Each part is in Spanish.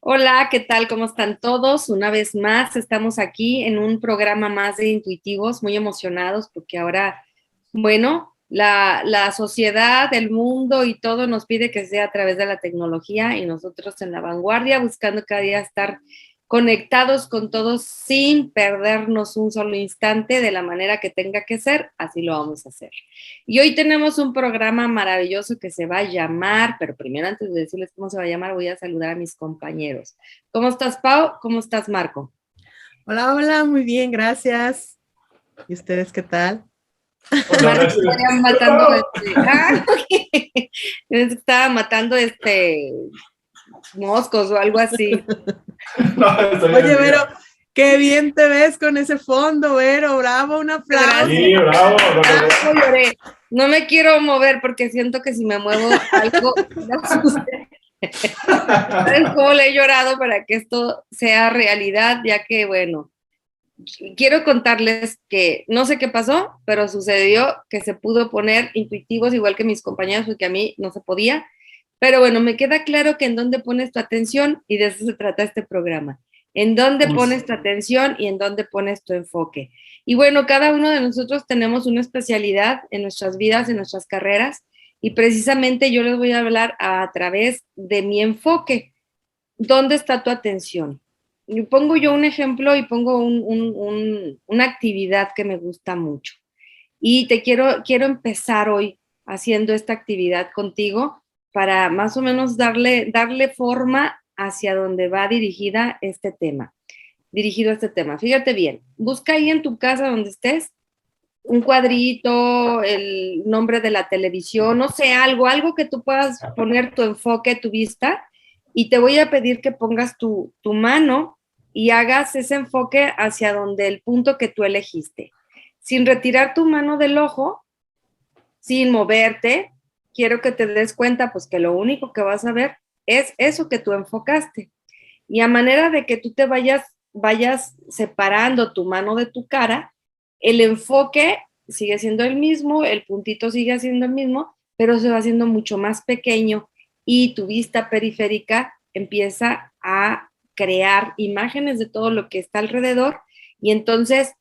Hola, ¿qué tal? ¿Cómo están todos? Una vez más, estamos aquí en un programa más de Intuitivos, muy emocionados porque ahora, bueno, la sociedad, el mundo y todo nos pide que sea a través de la tecnología y nosotros en la vanguardia buscando cada día estar conectados con todos sin perdernos un solo instante de la manera que tenga que ser, así lo vamos a hacer. Y hoy tenemos un programa maravilloso que se va a llamar, pero primero antes de decirles cómo se va a llamar, voy a saludar a mis compañeros. ¿Cómo estás, Pau? ¿Cómo estás, Marco? Hola, hola, muy bien, gracias. ¿Y ustedes qué tal? Hola, Marco gracias. estaría matando estaba matando moscos o algo así. No, estoy Oye, bien, Vero, mira. qué bien te ves con ese fondo, Vero, bravo, un aplauso. Gracias. Sí, bravo. Algo lloré. No me quiero mover porque siento que si me muevo algo va a suceder. ¿Saben cómo le he llorado para que esto sea realidad? Ya que, bueno, quiero contarles que no sé qué pasó, pero sucedió que se pudo poner intuitivos igual que mis compañeros, porque a mí no se podía. Pero bueno, me queda claro que en dónde pones tu atención y de eso se trata este programa. En dónde pones tu atención y en dónde pones tu enfoque. Y bueno, cada uno de nosotros tenemos una especialidad en nuestras vidas, en nuestras carreras, y precisamente yo les voy a hablar a través de mi enfoque. ¿Dónde está tu atención? Y pongo yo un ejemplo y pongo una actividad que me gusta mucho. Y quiero empezar hoy haciendo esta actividad contigo para más o menos darle forma hacia donde va dirigida este tema, dirigido a este tema. Fíjate bien, busca ahí en tu casa donde estés un cuadrito, el nombre de la televisión, no sé, algo que tú puedas poner tu enfoque, tu vista, y te voy a pedir que pongas tu mano y hagas ese enfoque hacia donde el punto que tú elegiste. Sin retirar tu mano del ojo, sin moverte, quiero que te des cuenta pues que lo único que vas a ver es eso que tú enfocaste. Y a manera de que tú te vayas separando tu mano de tu cara, el enfoque sigue siendo el mismo, el puntito sigue siendo el mismo, pero se va haciendo mucho más pequeño y tu vista periférica empieza a crear imágenes de todo lo que está alrededor y entonces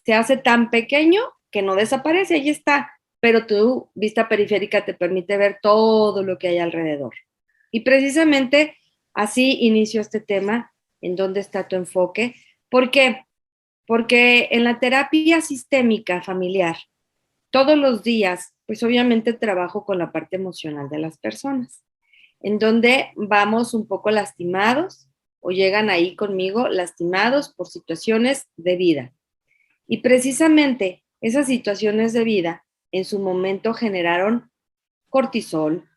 se hace tan pequeño que no desaparece, ahí está, pero tu vista periférica te permite ver todo lo que hay alrededor. Y precisamente así inicio este tema, en dónde está tu enfoque. ¿Por qué? Porque en la terapia sistémica familiar, todos los días, pues obviamente trabajo con la parte emocional de las personas, en donde vamos un poco lastimados o llegan ahí conmigo lastimados por situaciones de vida. Y precisamente esas situaciones de vida en su momento generaron cortisol,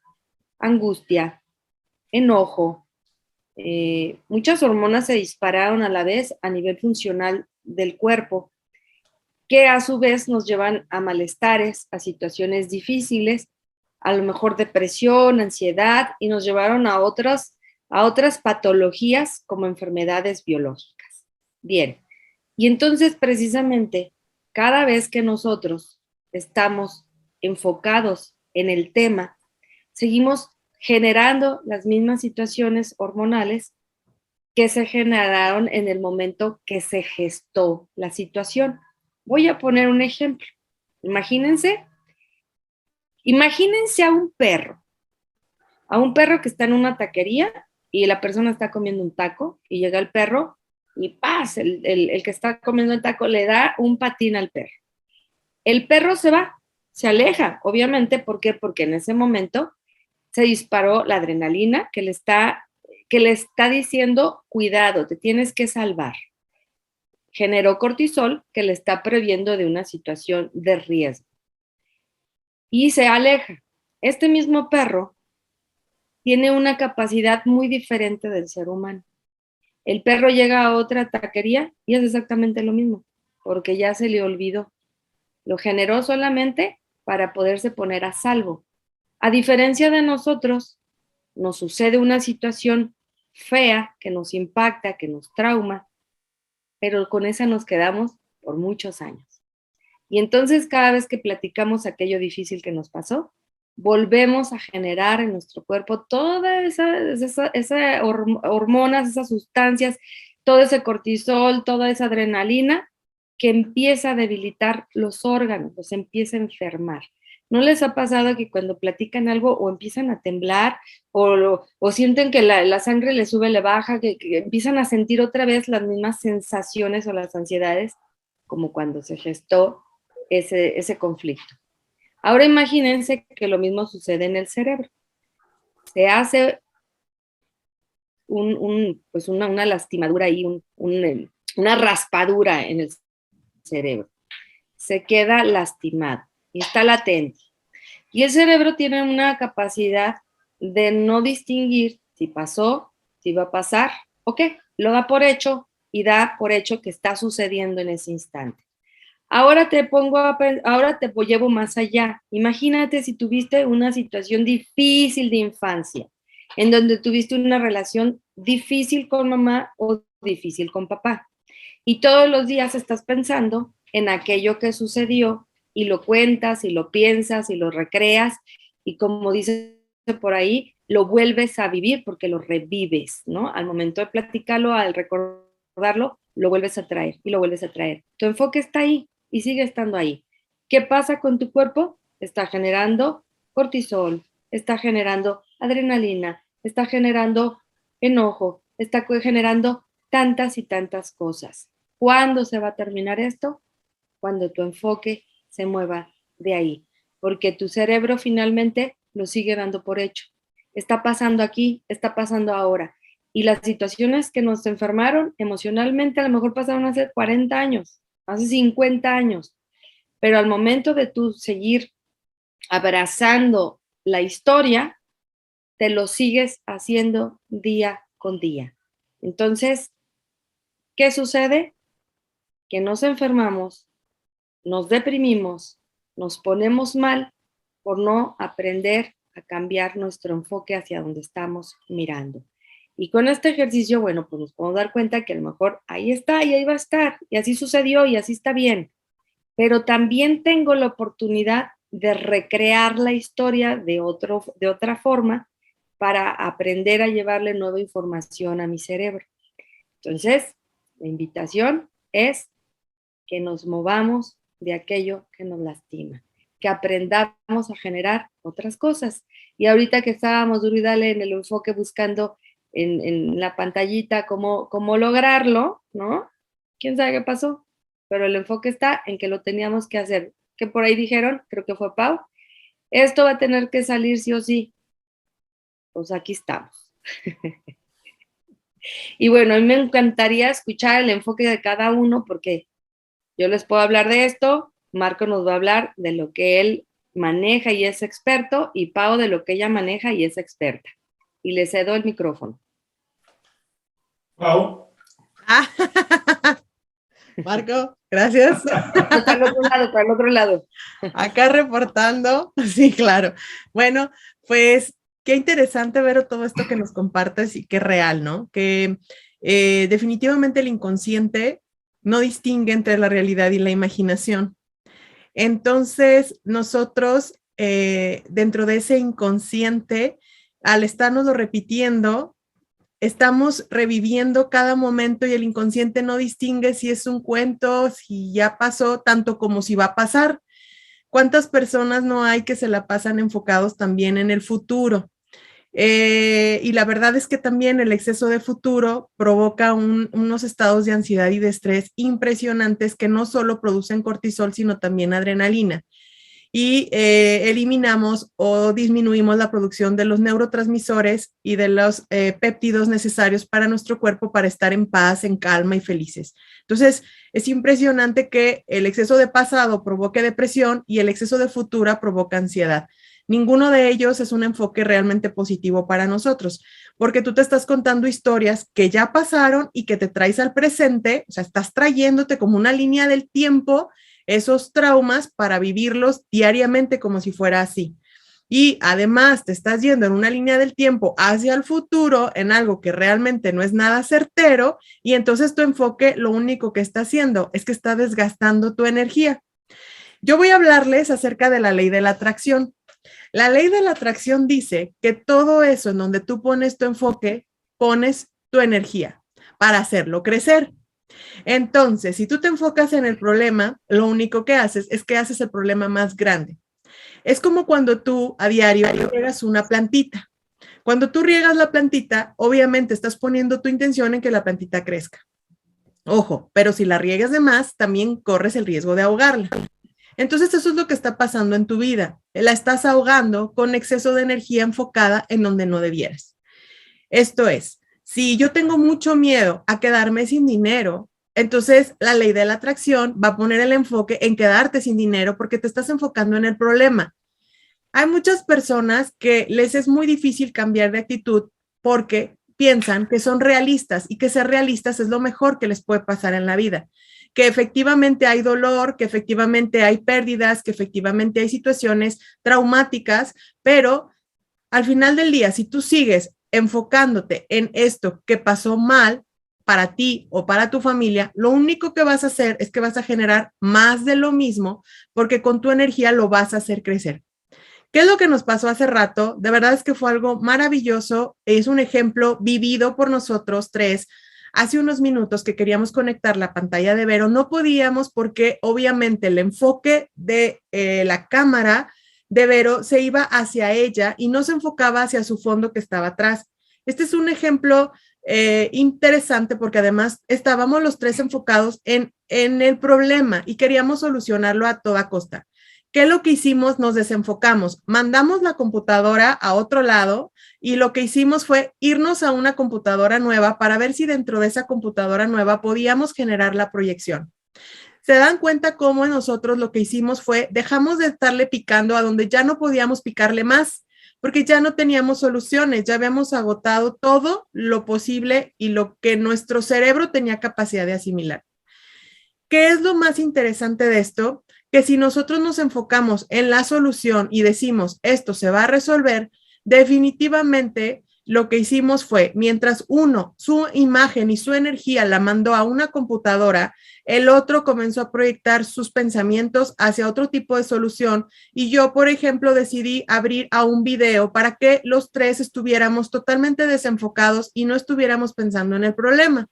angustia, enojo, muchas hormonas se dispararon a la vez a nivel funcional del cuerpo, que a su vez nos llevan a malestares, a situaciones difíciles, a lo mejor depresión, ansiedad, y nos llevaron a otras patologías como enfermedades biológicas. Bien, y entonces precisamente cada vez que nosotros estamos enfocados en el tema, seguimos generando las mismas situaciones hormonales que se generaron en el momento que se gestó la situación. Voy a poner un ejemplo. Imagínense, imagínense a un perro que está en una taquería y la persona está comiendo un taco y llega el perro y ¡paz! El que está comiendo el taco le da un patín al perro. El perro se va, se aleja, obviamente, ¿por qué? Porque en ese momento se disparó la adrenalina que le está diciendo, cuidado, te tienes que salvar. Generó cortisol que le está previendo de una situación de riesgo y se aleja. Este mismo perro tiene una capacidad muy diferente del ser humano. El perro llega a otra taquería y es exactamente lo mismo, porque ya se le olvidó. Lo generó solamente para poderse poner a salvo. A diferencia de nosotros, nos sucede una situación fea que nos impacta, que nos trauma, pero con esa nos quedamos por muchos años. Y entonces cada vez que platicamos aquello difícil que nos pasó, volvemos a generar en nuestro cuerpo todas esas hormonas, esas sustancias, todo ese cortisol, toda esa adrenalina que empieza a debilitar los órganos, los empieza a enfermar. ¿No les ha pasado que cuando platican algo o empiezan a temblar o sienten que la sangre les sube, le baja, que empiezan a sentir otra vez las mismas sensaciones o las ansiedades como cuando se gestó ese conflicto? Ahora imagínense que lo mismo sucede en el cerebro. Se hace pues una lastimadura ahí, una raspadura en el cerebro. Se queda lastimado y está latente. Y el cerebro tiene una capacidad de no distinguir si pasó, si va a pasar o qué. Lo da por hecho y da por hecho que está sucediendo en ese instante. Ahora te llevo más allá. Imagínate si tuviste una situación difícil de infancia, en donde tuviste una relación difícil con mamá o difícil con papá. Y todos los días estás pensando en aquello que sucedió y lo cuentas y lo piensas y lo recreas y, como dice por ahí, lo vuelves a vivir porque lo revives, ¿no? Al momento de platicarlo, al recordarlo, lo vuelves a traer y lo vuelves a traer. Tu enfoque está ahí y sigue estando ahí. ¿Qué pasa con tu cuerpo? Está generando cortisol, está generando adrenalina, está generando enojo, está generando tantas y tantas cosas. ¿Cuándo se va a terminar esto? Cuando tu enfoque se mueva de ahí, porque tu cerebro finalmente lo sigue dando por hecho. Está pasando aquí, está pasando ahora. Y las situaciones que nos enfermaron emocionalmente a lo mejor pasaron hace 40 años, hace 50 años, pero al momento de tú seguir abrazando la historia, te lo sigues haciendo día con día. Entonces, ¿qué sucede? Que nos enfermamos, nos deprimimos, nos ponemos mal por no aprender a cambiar nuestro enfoque hacia donde estamos mirando. Y con este ejercicio, bueno, pues nos podemos dar cuenta que a lo mejor ahí está y ahí va a estar, y así sucedió y así está bien. Pero también tengo la oportunidad de recrear la historia de otra forma para aprender a llevarle nueva información a mi cerebro. Entonces, la invitación es que nos movamos de aquello que nos lastima, que aprendamos a generar otras cosas. Y ahorita que estábamos duro y dale en el enfoque buscando en la pantallita cómo lograrlo, ¿no? ¿Quién sabe qué pasó? Pero el enfoque está en que lo teníamos que hacer. Que por ahí dijeron, creo que fue Pau, esto va a tener que salir sí o sí. Pues aquí estamos. Y bueno, a mí me encantaría escuchar el enfoque de cada uno porque yo les puedo hablar de esto, Marco nos va a hablar de lo que él maneja y es experto, y Pau de lo que ella maneja y es experta. Y le cedo el micrófono. Pau. Marco, gracias. Para el otro lado. Acá reportando, sí, claro. Bueno, pues qué interesante ver todo esto que nos compartes y qué real, ¿no? Que definitivamente el inconsciente no distingue entre la realidad y la imaginación. Entonces, nosotros, dentro de ese inconsciente, al estarnoslo repitiendo, estamos reviviendo cada momento y el inconsciente no distingue si es un cuento, si ya pasó, tanto como si va a pasar. ¿Cuántas personas no hay que se la pasan enfocados también en el futuro? Y la verdad es que también el exceso de futuro provoca unos estados de ansiedad y de estrés impresionantes que no solo producen cortisol, sino también adrenalina. Y eliminamos o disminuimos la producción de los neurotransmisores y de los péptidos necesarios para nuestro cuerpo para estar en paz, en calma y felices. Entonces, es impresionante que el exceso de pasado provoque depresión y el exceso de futuro provoca ansiedad. Ninguno de ellos es un enfoque realmente positivo para nosotros, porque tú te estás contando historias que ya pasaron y que te traes al presente, o sea, estás trayéndote como una línea del tiempo esos traumas para vivirlos diariamente como si fuera así. Y además te estás yendo en una línea del tiempo hacia el futuro en algo que realmente no es nada certero y entonces tu enfoque lo único que está haciendo es que está desgastando tu energía. Yo voy a hablarles acerca de la ley de la atracción. La ley de la atracción dice que todo eso en donde tú pones tu enfoque, pones tu energía para hacerlo crecer. Entonces, si tú te enfocas en el problema, lo único que haces es que haces el problema más grande. Es como cuando tú a diario riegas una plantita. Cuando tú riegas la plantita, obviamente estás poniendo tu intención en que la plantita crezca. Ojo, pero si la riegas de más, también corres el riesgo de ahogarla. Entonces, eso es lo que está pasando en tu vida. La estás ahogando con exceso de energía enfocada en donde no debieras. Esto es, si yo tengo mucho miedo a quedarme sin dinero, entonces la ley de la atracción va a poner el enfoque en quedarte sin dinero porque te estás enfocando en el problema. Hay muchas personas que les es muy difícil cambiar de actitud porque piensan que son realistas y que ser realistas es lo mejor que les puede pasar en la vida, que efectivamente hay dolor, que efectivamente hay pérdidas, que efectivamente hay situaciones traumáticas, pero al final del día, si tú sigues enfocándote en esto que pasó mal para ti o para tu familia, lo único que vas a hacer es que vas a generar más de lo mismo porque con tu energía lo vas a hacer crecer. ¿Qué es lo que nos pasó hace rato? De verdad es que fue algo maravilloso. Es un ejemplo vivido por nosotros tres. Hace unos minutos que queríamos conectar la pantalla de Vero, no podíamos porque obviamente el enfoque de la cámara de Vero se iba hacia ella y no se enfocaba hacia su fondo que estaba atrás. Este es un ejemplo interesante porque además estábamos los tres enfocados en el problema y queríamos solucionarlo a toda costa. ¿Qué es lo que hicimos? Nos desenfocamos, mandamos la computadora a otro lado y lo que hicimos fue irnos a una computadora nueva para ver si dentro de esa computadora nueva podíamos generar la proyección. Se dan cuenta cómo nosotros lo que hicimos fue dejamos de estarle picando a donde ya no podíamos picarle más, porque ya no teníamos soluciones, ya habíamos agotado todo lo posible y lo que nuestro cerebro tenía capacidad de asimilar. ¿Qué es lo más interesante de esto? Que si nosotros nos enfocamos en la solución y decimos esto se va a resolver, definitivamente lo que hicimos fue, mientras uno, su imagen y su energía la mandó a una computadora, el otro comenzó a proyectar sus pensamientos hacia otro tipo de solución y yo, por ejemplo, decidí abrir a un video para que los tres estuviéramos totalmente desenfocados y no estuviéramos pensando en el problema.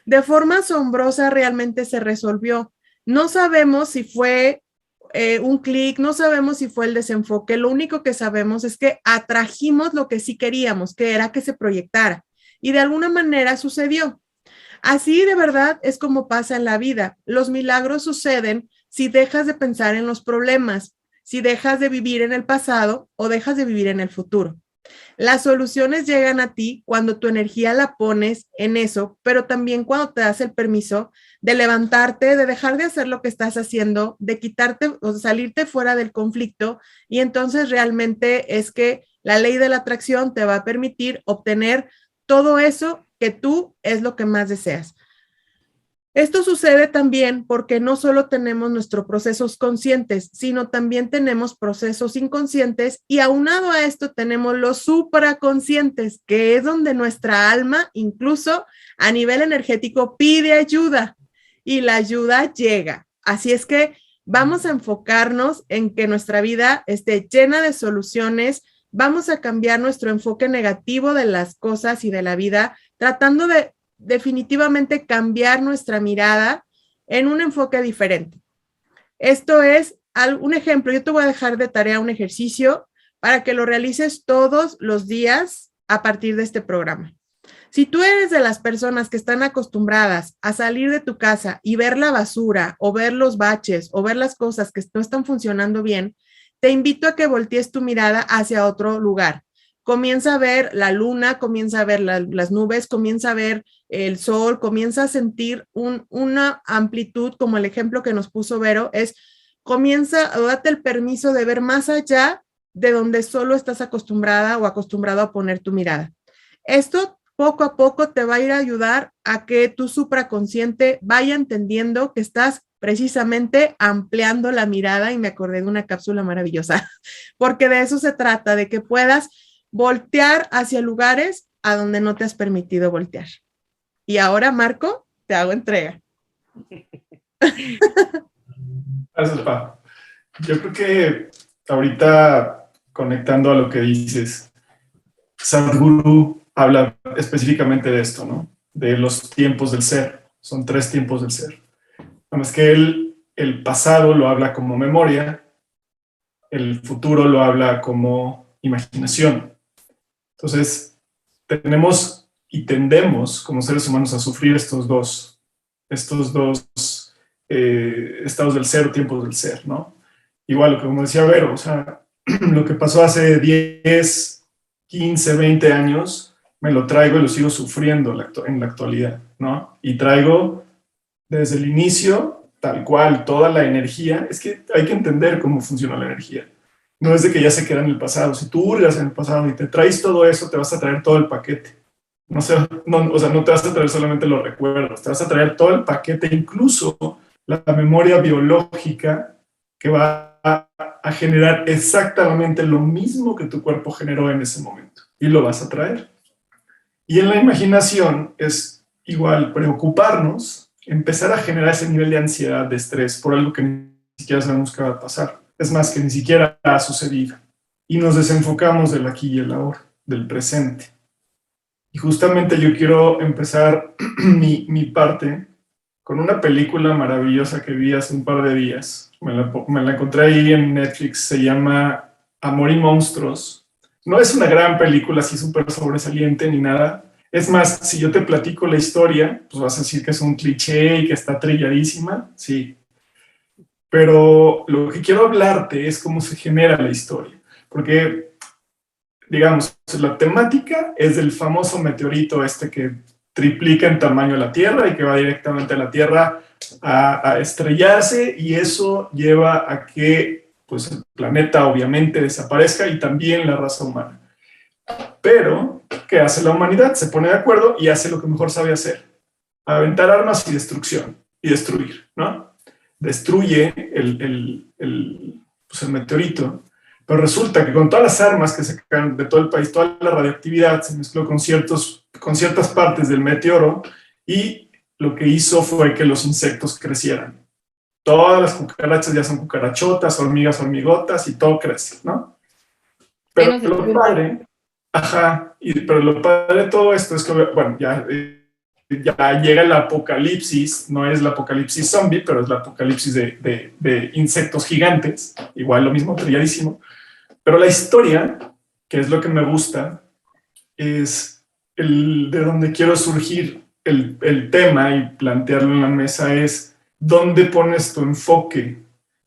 De forma asombrosa realmente se resolvió. No sabemos si fue un clic, no sabemos si fue el desenfoque, lo único que sabemos es que atrajimos lo que sí queríamos, que era que se proyectara y de alguna manera sucedió. Así de verdad es como pasa en la vida. Los milagros suceden si dejas de pensar en los problemas, si dejas de vivir en el pasado o dejas de vivir en el futuro. Las soluciones llegan a ti cuando tu energía la pones en eso, pero también cuando te das el permiso de levantarte, de dejar de hacer lo que estás haciendo, de quitarte o salirte fuera del conflicto y entonces realmente es que la ley de la atracción te va a permitir obtener todo eso que tú es lo que más deseas. Esto sucede también porque no solo tenemos nuestros procesos conscientes, sino también tenemos procesos inconscientes y aunado a esto tenemos los supraconscientes, que es donde nuestra alma, incluso a nivel energético, pide ayuda y la ayuda llega. Así es que vamos a enfocarnos en que nuestra vida esté llena de soluciones, vamos a cambiar nuestro enfoque negativo de las cosas y de la vida, tratando de definitivamente cambiar nuestra mirada en un enfoque diferente. Esto es un ejemplo. Yo te voy a dejar de tarea un ejercicio para que lo realices todos los días a partir de este programa. Si tú eres de las personas que están acostumbradas a salir de tu casa y ver la basura o ver los baches o ver las cosas que no están funcionando bien, te invito a que voltees tu mirada hacia otro lugar. Comienza a ver la luna, comienza a ver las nubes, comienza a ver el sol, comienza a sentir una amplitud, como el ejemplo que nos puso Vero, date el permiso de ver más allá de donde solo estás acostumbrada o acostumbrado a poner tu mirada. Esto poco a poco te va a ir a ayudar a que tu supraconsciente vaya entendiendo que estás precisamente ampliando la mirada y me acordé de una cápsula maravillosa, porque de eso se trata, de que puedas voltear hacia lugares a donde no te has permitido voltear. Y ahora, Marco, te hago entrega. Gracias, Pa. Yo creo que ahorita conectando a lo que dices, Sadhguru habla específicamente de esto, ¿no? De los tiempos del ser. Son 3 tiempos del ser. Nada más que el pasado lo habla como memoria, el futuro lo habla como imaginación. Entonces, tenemos y tendemos como seres humanos a sufrir estos dos estados del ser o tiempos del ser, ¿no? Igual, como decía Vero, o sea, lo que pasó hace 10, 15, 20 años, me lo traigo y lo sigo sufriendo en la actualidad, ¿no? Y traigo desde el inicio, tal cual, toda la energía. Es que hay que entender cómo funciona la energía. No es de que ya se queda en el pasado. Si tú hurgas en el pasado y te traes todo eso, te vas a traer todo el paquete. No sé, no, o sea, no te vas a traer solamente los recuerdos, te vas a traer todo el paquete, incluso la memoria biológica que va a generar exactamente lo mismo que tu cuerpo generó en ese momento. Y lo vas a traer. Y en la imaginación es igual preocuparnos, empezar a generar ese nivel de ansiedad, de estrés, por algo que ni siquiera sabemos qué va a pasar. Es más, que ni siquiera ha sucedido. Y nos desenfocamos del aquí y el ahora, del presente. Y justamente yo quiero empezar mi parte con una película maravillosa que vi hace un par de días. Me la encontré ahí en Netflix, se llama Amor y Monstruos. No es una gran película así súper sobresaliente ni nada. Es más, si yo te platico la historia, pues vas a decir que es un cliché y que está trilladísima, sí. Pero lo que quiero hablarte es cómo se genera la historia. Porque, digamos, la temática es del famoso meteorito este que triplica en tamaño la Tierra y que va directamente a la Tierra a estrellarse, y eso lleva a que pues, el planeta obviamente desaparezca y también la raza humana. Pero, ¿qué hace la humanidad? Se pone de acuerdo y hace lo que mejor sabe hacer: aventar armas y destrucción, y destruir, ¿no? Destruye pues el meteorito, pero resulta que con todas las armas que se caen de todo el país, toda la radioactividad se mezcló con ciertas partes del meteoro, y lo que hizo fue que los insectos crecieran. Todas las cucarachas ya son cucarachotas, hormigas, hormigotas, y todo crece, ¿no? Pero lo padre, pero lo padre de todo esto es que, bueno, ya llega el apocalipsis. No es el apocalipsis zombie, pero es el apocalipsis de insectos gigantes, igual lo mismo, trilladísimo. Pero la historia, que es lo que me gusta, es de donde quiero surgir el tema y plantearlo en la mesa, es dónde pones tu enfoque,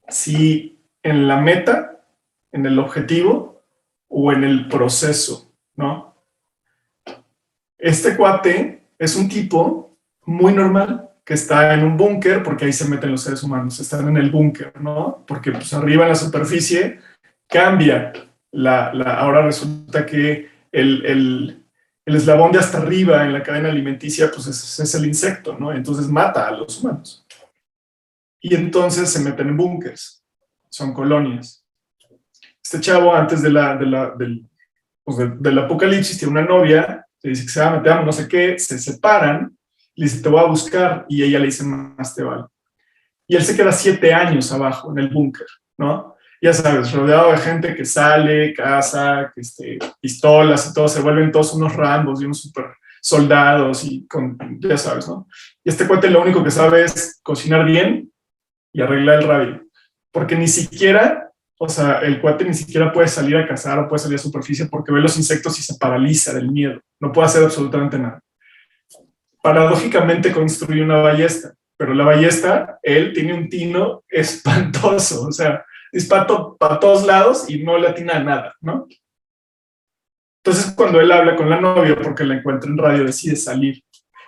si en la meta, en el objetivo, o en el proceso, ¿no? Este cuate es un tipo muy normal que está en un búnker, porque ahí se meten los seres humanos, están en el búnker, ¿no? Porque pues arriba en la superficie cambia. Ahora resulta que el eslabón de hasta arriba en la cadena alimenticia pues es el insecto, ¿no? Entonces mata a los humanos. Y entonces se meten en búnkers, son colonias. Este chavo, antes del apocalipsis, tiene una novia, le dice que se va a meter, no sé qué, se separan, le dice, te voy a buscar, y ella le dice, más te vale. Y él se queda 7 años abajo en el búnker, ¿no? Ya sabes, rodeado de gente que sale, caza, pistolas y todo, se vuelven todos unos Rambos y unos super soldados, y ya sabes, ¿no? Y este cuate lo único que sabe es cocinar bien y arreglar el radio, porque ni siquiera, o sea, el cuate ni siquiera puede salir a cazar o puede salir a superficie porque ve los insectos y se paraliza del miedo, no puede hacer absolutamente nada. Paradójicamente construye una ballesta, pero la ballesta, él tiene un tino espantoso, o sea, dispara para todos lados y no le atina a nada, ¿no? Entonces, cuando él habla con la novia, porque la encuentra en radio, decide salir.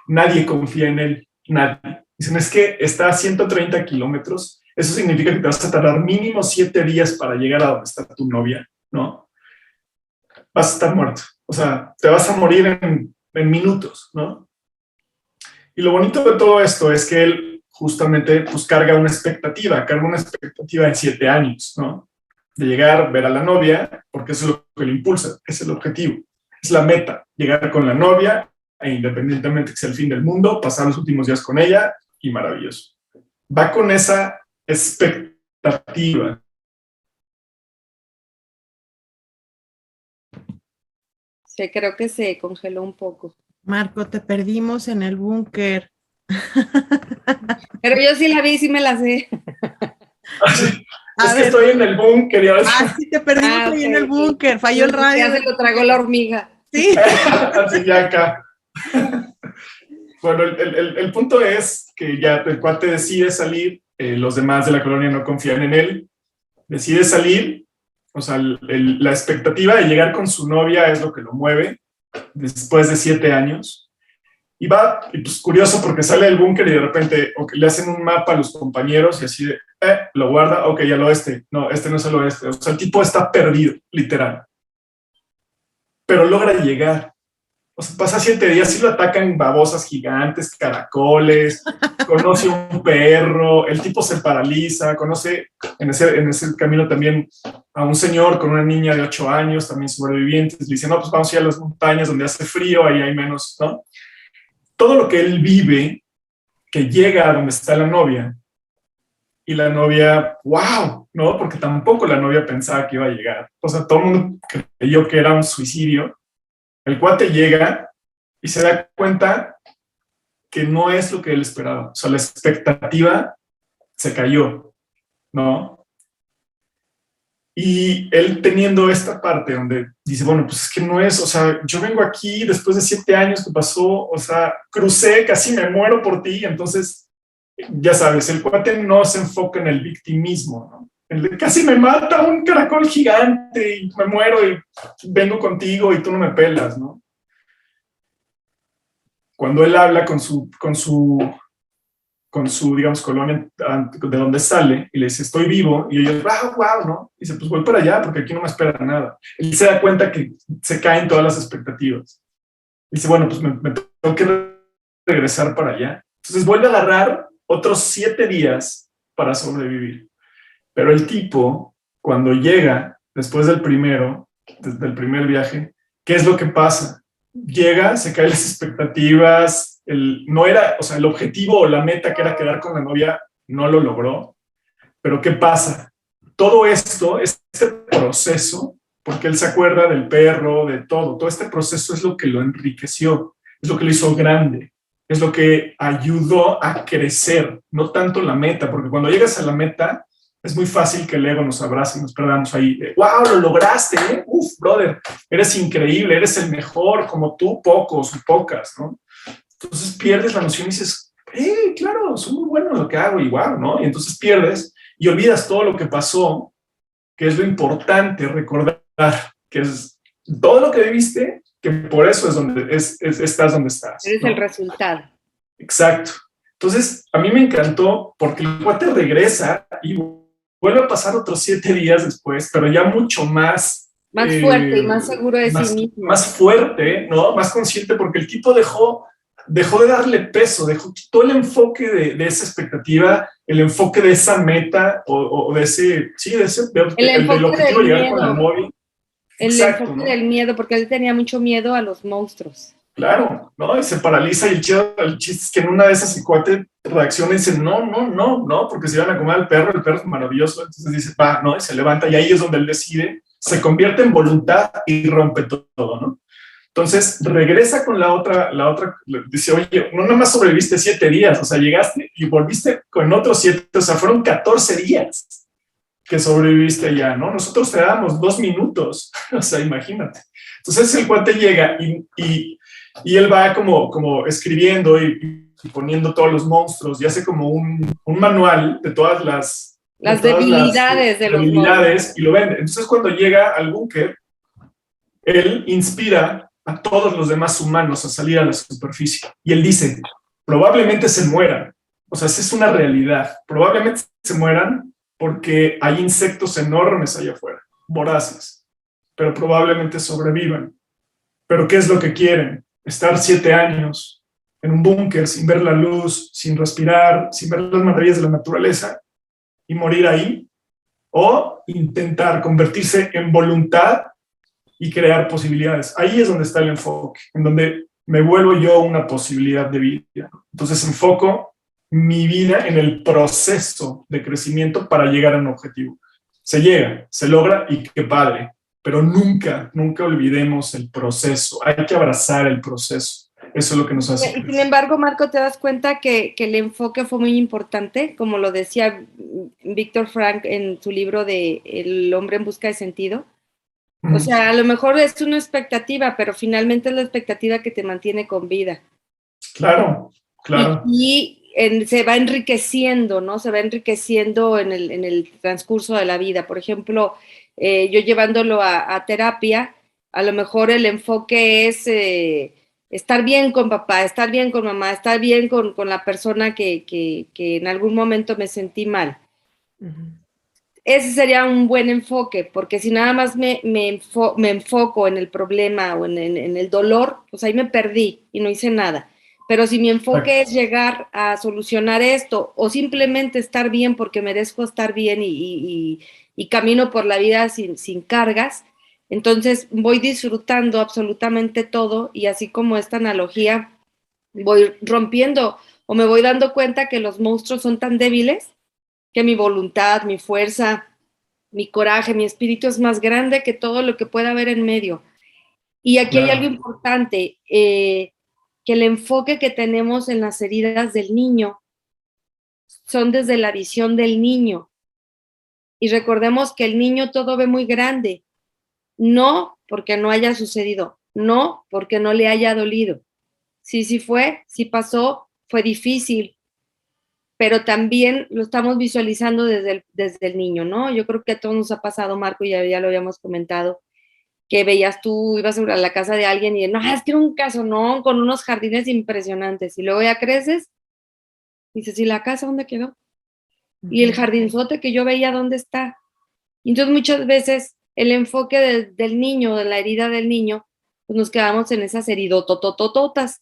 Nadie confía en él, nadie. Dicen, es que está a 130 kilómetros, eso significa que te vas a tardar mínimo 7 días para llegar a donde está tu novia, ¿no? Vas a estar muerto, o sea, te vas a morir en minutos, ¿no? Y lo bonito de todo esto es que él justamente pues carga una expectativa de 7 años, ¿no? De llegar, ver a la novia, porque eso es lo que le impulsa, es el objetivo, es la meta, llegar con la novia, e independientemente que sea el fin del mundo, pasar los últimos días con ella, y maravilloso. Va con esa expectativa. Sí, creo que se congeló un poco. Marco, te perdimos en el búnker. Pero yo sí la vi, sí me la sé. Es que estoy en el búnker y a veces... sí, te perdimos ahí en el búnker, falló el radio. Ya se lo tragó la hormiga. Sí. Así ya acá. Bueno, el punto es que ya el cuate decide salir, los demás de la colonia no confían en él, decide salir, o sea, la expectativa de llegar con su novia es lo que lo mueve, después de 7 años, y va, y pues curioso porque sale del búnker y de repente le hacen un mapa a los compañeros y así de, lo guarda, ok, al oeste, no, este no es el oeste, o sea, el tipo está perdido, literal, pero logra llegar. O sea, pasa 7 días y lo atacan babosas gigantes, caracoles, conoce un perro, el tipo se paraliza, conoce en ese camino también a un señor con una niña de 8 años, también sobrevivientes, le dice, no, pues vamos a ir a las montañas donde hace frío, ahí hay menos, ¿no? Todo lo que él vive, que llega a donde está la novia, y la novia, wow, ¿no? Porque tampoco la novia pensaba que iba a llegar. O sea, todo el mundo creyó que era un suicidio. El cuate llega y se da cuenta que no es lo que él esperaba. O sea, la expectativa se cayó, ¿no? Y él teniendo esta parte donde dice, bueno, pues es que no es, o sea, yo vengo aquí después de 7 años que pasó, o sea, crucé, casi me muero por ti, entonces, ya sabes, el cuate no se enfoca en el victimismo, ¿no? El de casi me mata un caracol gigante y me muero y vengo contigo y tú no me pelas, ¿no? Cuando él habla con su, digamos, colonia de donde sale y le dice, estoy vivo, y ellos, wow, ¿no? Y dice, pues voy para allá porque aquí no me espera nada. Él se da cuenta que se caen todas las expectativas. Dice, bueno, pues me tengo que regresar para allá. Entonces vuelve a agarrar otros 7 días para sobrevivir. Pero el tipo, cuando llega, después del desde el primer viaje, ¿qué es lo que pasa? Llega, se caen las expectativas, no era, o sea, el objetivo o la meta que era quedar con la novia, no lo logró. Pero ¿qué pasa? Todo esto, este proceso, porque él se acuerda del perro, de todo este proceso es lo que lo enriqueció, es lo que lo hizo grande, es lo que ayudó a crecer, no tanto la meta, porque cuando llegas a la meta, es muy fácil que el ego nos abrace y nos perdamos ahí. ¡Wow, lo lograste! ¿Eh? ¡Uf, brother! Eres increíble, eres el mejor, como tú, pocos o pocas, ¿no? Entonces pierdes la noción y dices, claro, soy muy bueno en lo que hago, igual, ¿no? Y entonces pierdes y olvidas todo lo que pasó, que es lo importante recordar, que es todo lo que viviste, que por eso es donde estás donde estás. Eres, ¿no?, el resultado. Exacto. Entonces, a mí me encantó porque el cuate regresa y vuelve a pasar otros 7 días después, pero ya mucho más... Más fuerte y más seguro de sí mismo. Más fuerte, ¿no? Más consciente, porque el tipo dejó de darle peso, quitó el enfoque de esa expectativa, el enfoque de esa meta, o de ese... Sí, de ese... del objetivo de llegar con la móvil. El enfoque, ¿no?, del miedo, porque él tenía mucho miedo a los monstruos. Claro, ¿no? Y se paraliza y el chiste es que en una de esas el cuate reacciona y dice, no, porque se iban a comer al perro, el perro es maravilloso, entonces dice, va, ¿no? Y se levanta y ahí es donde él decide, se convierte en voluntad y rompe todo, ¿no? Entonces regresa con la otra, dice, oye, no nada más sobreviviste 7 días, o sea, llegaste y volviste con otros 7, o sea, fueron 14 días que sobreviviste allá, ¿no? Nosotros te dábamos 2 minutos, o sea, imagínate. Entonces el cuate llega y él va como escribiendo y poniendo todos los monstruos y hace como un manual de todas las debilidades de los monstruos. Y lo vende. Entonces cuando llega al búnker, él inspira a todos los demás humanos a salir a la superficie. Y él dice, probablemente se mueran. O sea, esa es una realidad. Probablemente se mueran porque hay insectos enormes allá afuera, voraces, pero probablemente sobrevivan. ¿Pero qué es lo que quieren? Estar 7 años en un búnker sin ver la luz, sin respirar, sin ver las maravillas de la naturaleza y morir ahí, o intentar convertirse en voluntad y crear posibilidades. Ahí es donde está el enfoque, en donde me vuelvo yo una posibilidad de vida. Entonces enfoco mi vida en el proceso de crecimiento para llegar a un objetivo. Se llega, se logra y qué padre. pero nunca, nunca olvidemos el proceso. Hay que abrazar el proceso. Eso es lo que nos hace. Y sin embargo, Marco, te das cuenta que el enfoque fue muy importante, como lo decía Víctor Frank en su libro de El hombre en busca de sentido. O sea, a lo mejor es una expectativa, pero finalmente es la expectativa que te mantiene con vida. Claro, claro. Se va enriqueciendo, ¿no? Se va enriqueciendo en el transcurso de la vida. Por ejemplo, yo llevándolo a terapia, a lo mejor el enfoque es estar bien con papá, estar bien con mamá, estar bien con la persona que en algún momento me sentí mal. Uh-huh. Ese sería un buen enfoque, porque si nada más me enfoco en el problema o en el dolor, pues ahí me perdí y no hice nada. Pero si mi enfoque es llegar a solucionar esto o simplemente estar bien porque merezco estar bien y camino por la vida sin cargas, entonces voy disfrutando absolutamente todo y así como esta analogía, voy rompiendo o me voy dando cuenta que los monstruos son tan débiles que mi voluntad, mi fuerza, mi coraje, mi espíritu es más grande que todo lo que pueda haber en medio. Y aquí hay algo importante, que el enfoque que tenemos en las heridas del niño son desde la visión del niño. Y recordemos que el niño todo ve muy grande, no porque no haya sucedido, no porque no le haya dolido. Sí fue, sí pasó, fue difícil, pero también lo estamos visualizando desde el niño, ¿no? Yo creo que a todos nos ha pasado, Marco, y ya lo habíamos comentado, que veías tú, ibas a la casa de alguien y no, es que era un casonón con unos jardines impresionantes, y luego ya creces, y dices, ¿y la casa dónde quedó? Y el jardinzote que yo veía, ¿dónde está? Y entonces muchas veces el enfoque del niño, de la herida del niño, pues nos quedamos en esas heridotototototas,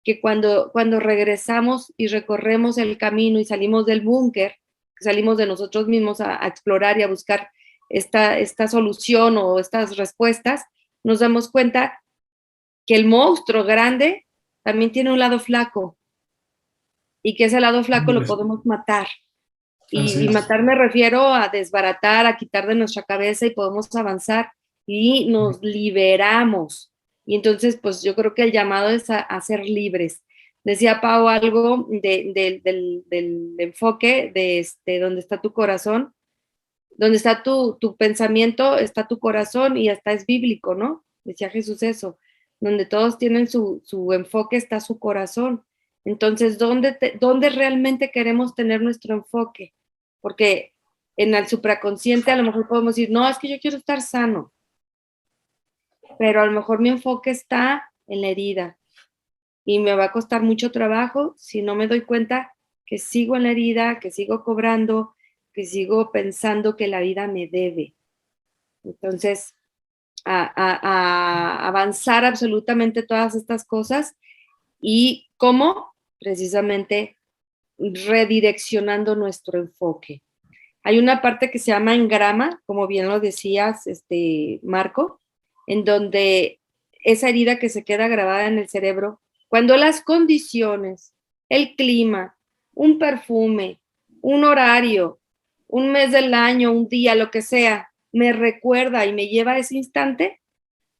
que cuando regresamos y recorremos el camino y salimos del búnker, salimos de nosotros mismos a explorar y a buscar esta solución o estas respuestas, nos damos cuenta que el monstruo grande también tiene un lado flaco y que ese lado flaco lo podemos matar. Y matar me refiero a desbaratar, a quitar de nuestra cabeza y podemos avanzar y nos liberamos. Y entonces, pues yo creo que el llamado es a ser libres. Decía Pau algo del enfoque de donde está tu corazón, donde está tu pensamiento, está tu corazón y hasta es bíblico, ¿no? Decía Jesús eso, donde todos tienen su enfoque está su corazón. Entonces, ¿dónde realmente queremos tener nuestro enfoque? Porque en el supraconsciente a lo mejor podemos decir, no, es que yo quiero estar sano, pero a lo mejor mi enfoque está en la herida y me va a costar mucho trabajo si no me doy cuenta que sigo en la herida, que sigo cobrando, que sigo pensando que la vida me debe. Entonces, a avanzar absolutamente todas estas cosas y cómo precisamente redireccionando nuestro enfoque. Hay una parte que se llama engrama, como bien lo decías, Marco, en donde esa herida que se queda grabada en el cerebro, cuando las condiciones, el clima, un perfume, un horario, un mes del año, un día, lo que sea, me recuerda y me lleva a ese instante,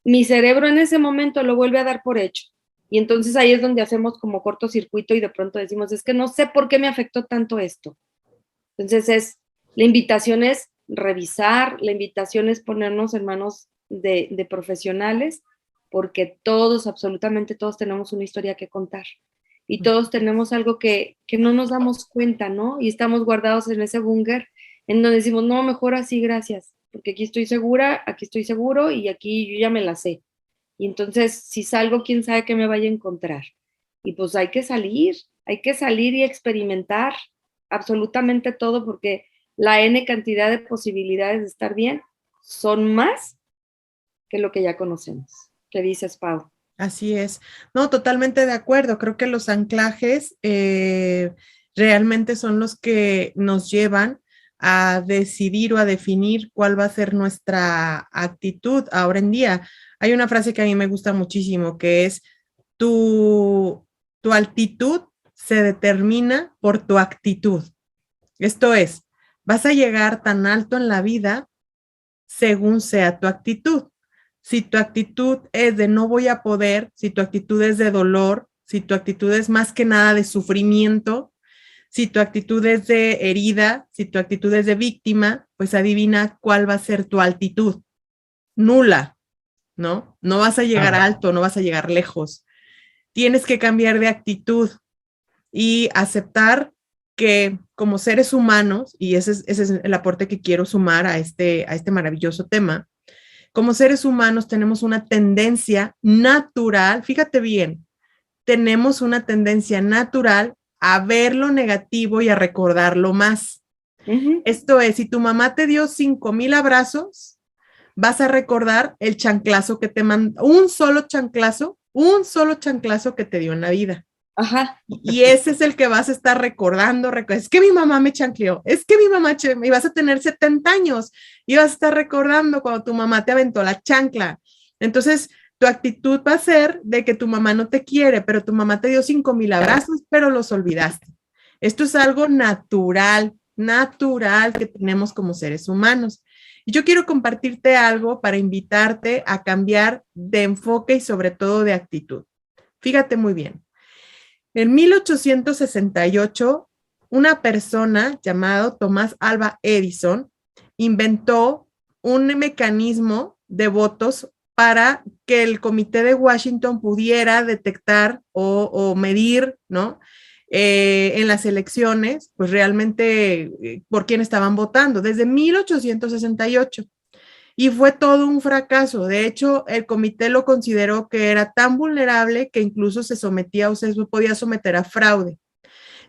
mi cerebro en ese momento lo vuelve a dar por hecho. Y entonces ahí es donde hacemos como cortocircuito y de pronto decimos, es que no sé por qué me afectó tanto esto. Entonces la invitación es revisar, la invitación es ponernos en manos de profesionales, porque todos, absolutamente todos tenemos una historia que contar. Y todos tenemos algo que no nos damos cuenta, ¿no? Y estamos guardados en ese búnker en donde decimos, no, mejor así, gracias, porque aquí estoy segura, aquí estoy seguro y aquí yo ya me la sé. Y entonces, si salgo, quién sabe qué me vaya a encontrar. Y pues hay que salir y experimentar absolutamente todo, porque la N cantidad de posibilidades de estar bien son más que lo que ya conocemos. ¿Qué dices, Pau? Así es. No, totalmente de acuerdo. Creo que los anclajes realmente son los que nos llevan a decidir o a definir cuál va a ser nuestra actitud ahora en día. Hay una frase que a mí me gusta muchísimo, que es tu altitud se determina por tu actitud. Esto es, vas a llegar tan alto en la vida según sea tu actitud. Si tu actitud es de no voy a poder, si tu actitud es de dolor, si tu actitud es más que nada de sufrimiento, si tu actitud es de herida, si tu actitud es de víctima, pues adivina cuál va a ser tu altitud. Nula, ¿no? No vas a llegar alto, no vas a llegar lejos. Tienes que cambiar de actitud y aceptar que como seres humanos, y ese es el aporte que quiero sumar a este maravilloso tema, como seres humanos tenemos una tendencia natural, fíjate bien, tenemos una tendencia natural a ver lo negativo y a recordarlo más. Esto es, si tu mamá te dio 5,000 abrazos, vas a recordar el chanclazo que te mandó, un solo chanclazo que te dio en la vida. Ajá. Y ese es el que vas a estar recordando. Es que mi mamá me chancleó, es que mi mamá, y vas a tener 70 años y vas a estar recordando cuando tu mamá te aventó la chancla. Entonces, tu actitud va a ser de que tu mamá no te quiere, pero tu mamá te dio 5,000 abrazos, pero los olvidaste. Esto es algo natural que tenemos como seres humanos. Y yo quiero compartirte algo para invitarte a cambiar de enfoque y sobre todo de actitud. Fíjate muy bien. En 1868, una persona llamada Thomas Alva Edison inventó un mecanismo de votos para que el comité de Washington pudiera detectar o medir, ¿no? En las elecciones, pues realmente por quién estaban votando, desde 1868. Y fue todo un fracaso. De hecho, el comité lo consideró que era tan vulnerable que incluso se sometía o se podía someter a fraude.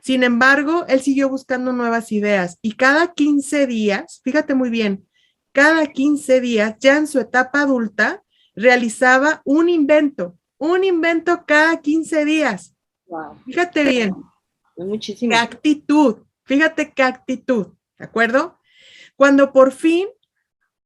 Sin embargo, él siguió buscando nuevas ideas y cada 15 días, fíjate muy bien, cada 15 días, ya en su etapa adulta, realizaba un invento cada 15 días. Wow. Fíjate bien. Muchísimo. Qué actitud, fíjate qué actitud, ¿de acuerdo? Cuando por fin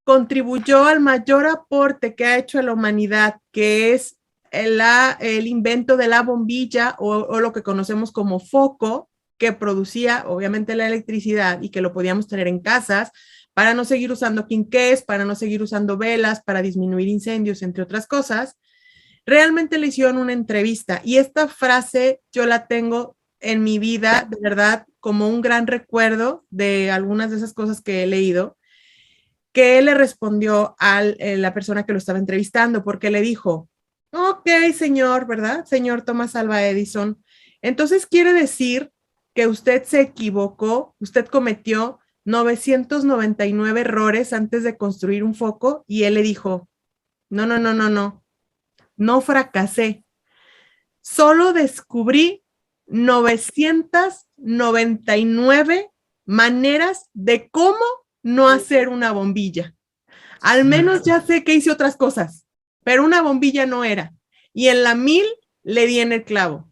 contribuyó al mayor aporte que ha hecho a la humanidad, que es el invento de la bombilla o lo que conocemos como foco, que producía obviamente la electricidad y que lo podíamos tener en casas para no seguir usando quinqués, para no seguir usando velas, para disminuir incendios, entre otras cosas. Realmente le hicieron una entrevista y esta frase yo la tengo en mi vida, de verdad, como un gran recuerdo de algunas de esas cosas que he leído, que él le respondió a la persona que lo estaba entrevistando, porque le dijo, ok, señor, ¿verdad? Señor Thomas Alva Edison, entonces quiere decir que usted se equivocó, usted cometió 999 errores antes de construir un foco, y él le dijo, no fracasé, solo descubrí 999 maneras de cómo no hacer una bombilla. Al menos ya sé que hice otras cosas, pero una bombilla no era. Y en la 1000 le di en el clavo.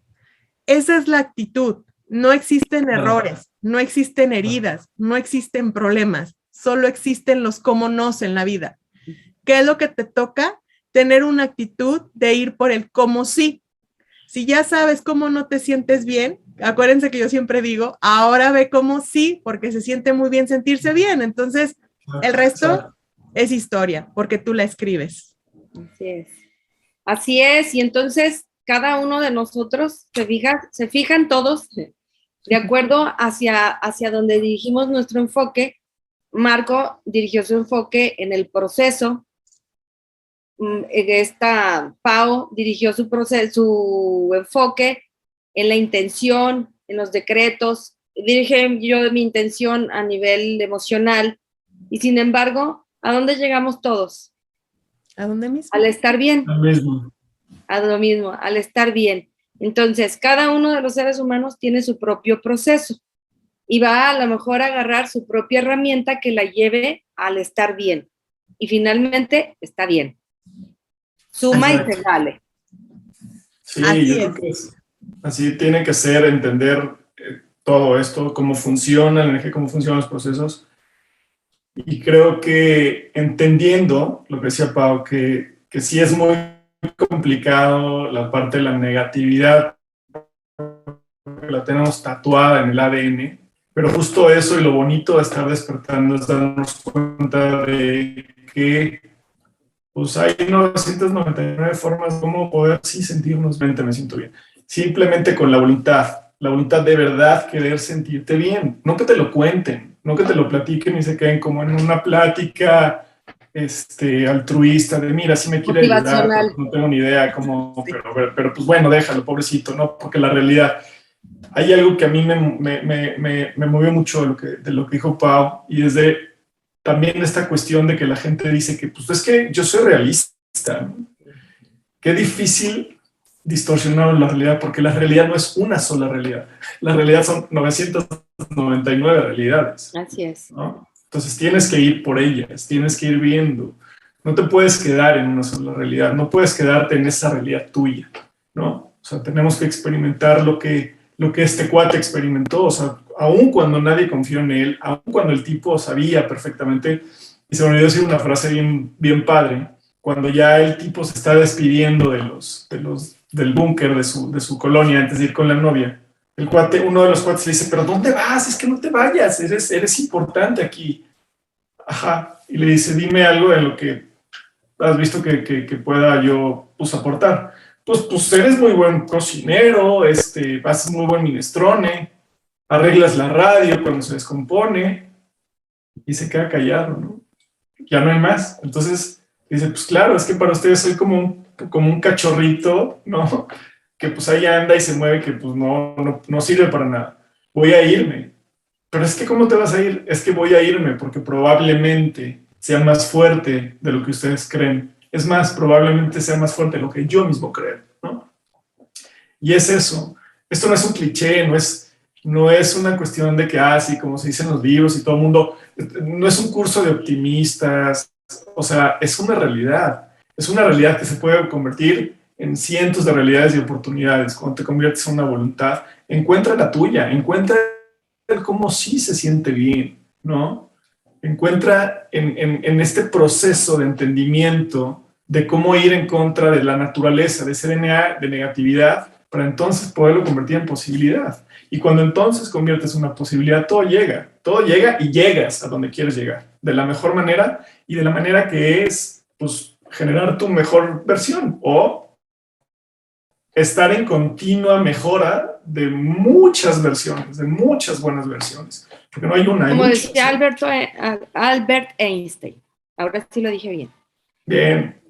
Esa es la actitud. No existen errores, no existen heridas, no existen problemas, solo existen los cómo nos en la vida. ¿Qué es lo que te toca? Tener una actitud de ir por el cómo sí. Si ya sabes cómo no te sientes bien, acuérdense que yo siempre digo, ahora ve cómo sí, porque se siente muy bien sentirse bien. Entonces, el resto es historia, porque tú la escribes. Así es. Así es, y entonces cada uno de nosotros se fijan todos de acuerdo hacia donde dirigimos nuestro enfoque. Marco dirigió su enfoque en el proceso. Pau dirigió su enfoque en la intención, en los decretos. Dirige yo mi intención a nivel emocional. Y sin embargo, ¿a dónde llegamos todos? ¿A dónde mismo? Al estar bien. Al mismo. A lo mismo, al estar bien. Entonces, cada uno de los seres humanos tiene su propio proceso y va a lo mejor a agarrar su propia herramienta que la lleve al estar bien. Y finalmente, está bien. Suma y se vale. Sí, yo creo que así tiene que ser, entender todo esto, cómo funciona la energía, cómo funcionan los procesos. Y creo que entendiendo lo que decía Pau, que sí es muy complicado la parte de la negatividad, la tenemos tatuada en el ADN, Pero justo eso y lo bonito de estar despertando es darnos cuenta de que pues hay 999 formas como poder sí sentirnos bien, me siento bien. Simplemente con la voluntad de verdad querer sentirte bien, no que te lo cuenten, no que te lo platiquen y se queden como en una plática altruista de mira, si me quiere ayudar, pero no tengo ni idea cómo, pero pues bueno, déjalo, pobrecito, ¿no? Porque la realidad, hay algo que a mí me movió mucho de lo que dijo Pau, y es de también esta cuestión de que la gente dice que, pues es que yo soy realista, ¿no? Qué difícil distorsionar la realidad, porque la realidad no es una sola realidad. La realidad son 999 realidades. Así es. ¿No? Entonces tienes que ir por ellas, tienes que ir viendo. No te puedes quedar en una sola realidad, no puedes quedarte en esa realidad tuya, ¿no? O sea, tenemos que experimentar lo que este cuate experimentó, o sea, aun cuando nadie confió en él, aun cuando el tipo sabía perfectamente, y se me olvidó decir una frase bien padre, cuando ya el tipo se está despidiendo del búnker de su colonia antes de ir con la novia, uno de los cuates le dice, pero ¿dónde vas? Es que no te vayas, eres importante aquí. Ajá, y le dice, dime algo en lo que has visto que pueda yo pues aportar. Pues eres muy buen cocinero, haces muy buen minestrone, arreglas la radio cuando se descompone, y se queda callado, ¿no? Ya no hay más. Entonces dice, pues claro, es que para ustedes soy como un cachorrito, ¿no? Que pues ahí anda y se mueve, que pues no sirve para nada. Voy a irme. Pero es que ¿cómo te vas a ir? Es que voy a irme porque probablemente sea más fuerte de lo que ustedes creen. Es más, probablemente sea más fuerte de lo que yo mismo creo, ¿no? Y es eso. Esto no es un cliché, no es una cuestión de que, sí, como se dice en los libros y todo el mundo, no es un curso de optimistas, o sea, es una realidad que se puede convertir en cientos de realidades y oportunidades. Cuando te conviertes en una voluntad, encuentra la tuya, encuentra cómo sí se siente bien, ¿no? Encuentra en este proceso de entendimiento de cómo ir en contra de la naturaleza, de ese DNA de negatividad, para entonces poderlo convertir en posibilidad. Y cuando entonces conviertes una posibilidad, todo llega y llegas a donde quieres llegar, de la mejor manera y de la manera que es, pues, generar tu mejor versión o estar en continua mejora de muchas versiones, de muchas buenas versiones, porque no hay una. Como muchas, decía ¿no? Albert Einstein, ahora sí lo dije bien. Bien.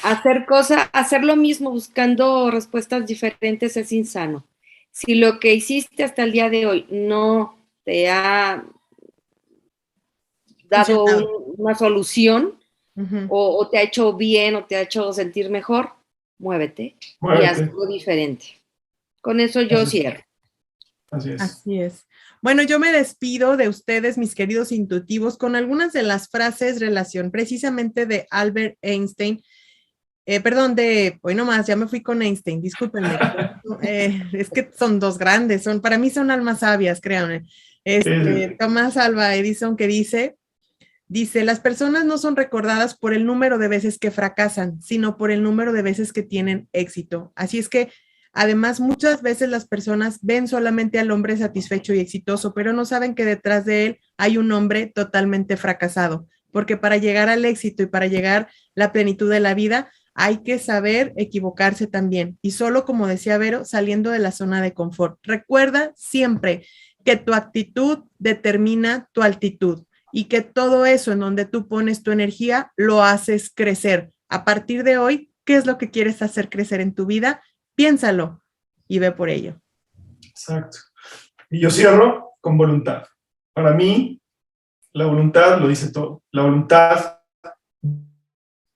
Hacer lo mismo buscando respuestas diferentes es insano. Si lo que hiciste hasta el día de hoy no te ha dado una solución, o te ha hecho bien o te ha hecho sentir mejor, muévete y haz algo diferente. Con eso yo cierro. Así es. Así es. Bueno, yo me despido de ustedes, mis queridos intuitivos, con algunas de las frases precisamente de Albert Einstein. Hoy nomás, ya me fui con Einstein, discúlpenme. Es que son dos grandes, para mí son almas sabias, créanme. Tomás Alva Edison, que dice, las personas no son recordadas por el número de veces que fracasan, sino por el número de veces que tienen éxito. Así es que, además, muchas veces las personas ven solamente al hombre satisfecho y exitoso, pero no saben que detrás de él hay un hombre totalmente fracasado, porque para llegar al éxito y para llegar a la plenitud de la vida, hay que saber equivocarse también. Y solo, como decía Vero, saliendo de la zona de confort. Recuerda siempre que tu actitud determina tu altitud y que todo eso en donde tú pones tu energía lo haces crecer. A partir de hoy, ¿qué es lo que quieres hacer crecer en tu vida? Piénsalo y ve por ello. Exacto. Y yo cierro con voluntad. Para mí, la voluntad lo dice todo. La voluntad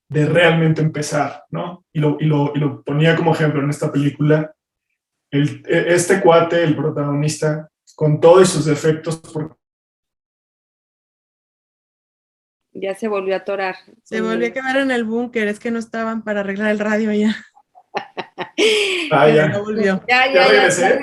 de realmente empezar, ¿no? Y lo ponía como ejemplo en esta película. Este cuate, el protagonista, con todos sus defectos. Ya se volvió a atorar. Se volvió a quedar en el búnker, es que no estaban para arreglar el radio ya. Ya. No volvió. Ya regresé.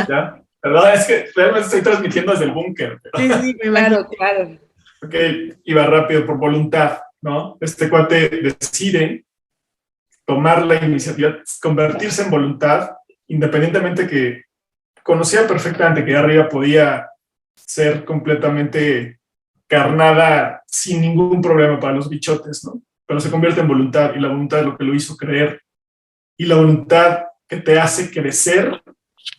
Ya. Perdón, es que realmente estoy transmitiendo desde el búnker. Sí, me imagino. Claro. Ok, iba rápido por voluntad, ¿no? Este cuate decide tomar la iniciativa, convertirse en voluntad, independientemente que conocía perfectamente que de arriba podía ser completamente carnada sin ningún problema para los bichotes, ¿no? Pero se convierte en voluntad, y la voluntad es lo que lo hizo creer, y la voluntad que te hace crecer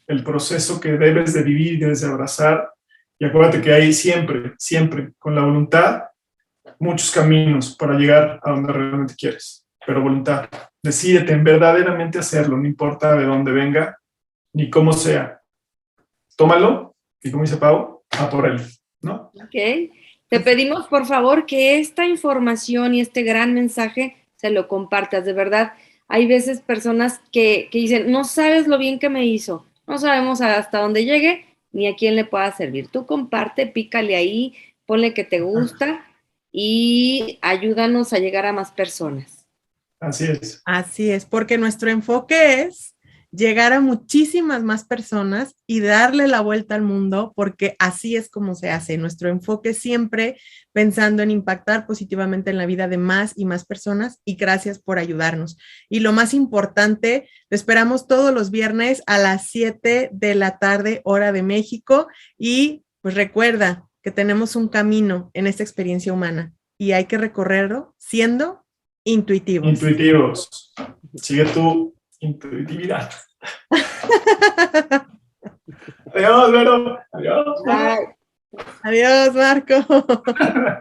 el proceso que debes de vivir y debes de abrazar. Y acuérdate que hay siempre, siempre, con la voluntad, muchos caminos para llegar a donde realmente quieres. Pero voluntad, decídete en verdaderamente hacerlo, no importa de dónde venga, ni cómo sea. Tómalo, y como dice Pau, a por él, ¿no? Ok. Te pedimos, por favor, que esta información y este gran mensaje se lo compartas, de verdad. Hay veces personas que dicen, no sabes lo bien que me hizo, no sabemos hasta dónde llegue ni a quién le pueda servir. Tú comparte, pícale ahí, ponle que te gusta y ayúdanos a llegar a más personas. Así es. Así es, porque nuestro enfoque es llegar a muchísimas más personas y darle la vuelta al mundo, porque así es como se hace. Nuestro enfoque siempre pensando en impactar positivamente en la vida de más y más personas, y gracias por ayudarnos. Y lo más importante, te esperamos todos los viernes a las 7 de la tarde, hora de México, y pues recuerda que tenemos un camino en esta experiencia humana y hay que recorrerlo siendo intuitivos. Intuitivos. Sigue tu intuitividad. Adiós, Vero. Adiós. Bye. Adiós, Marco.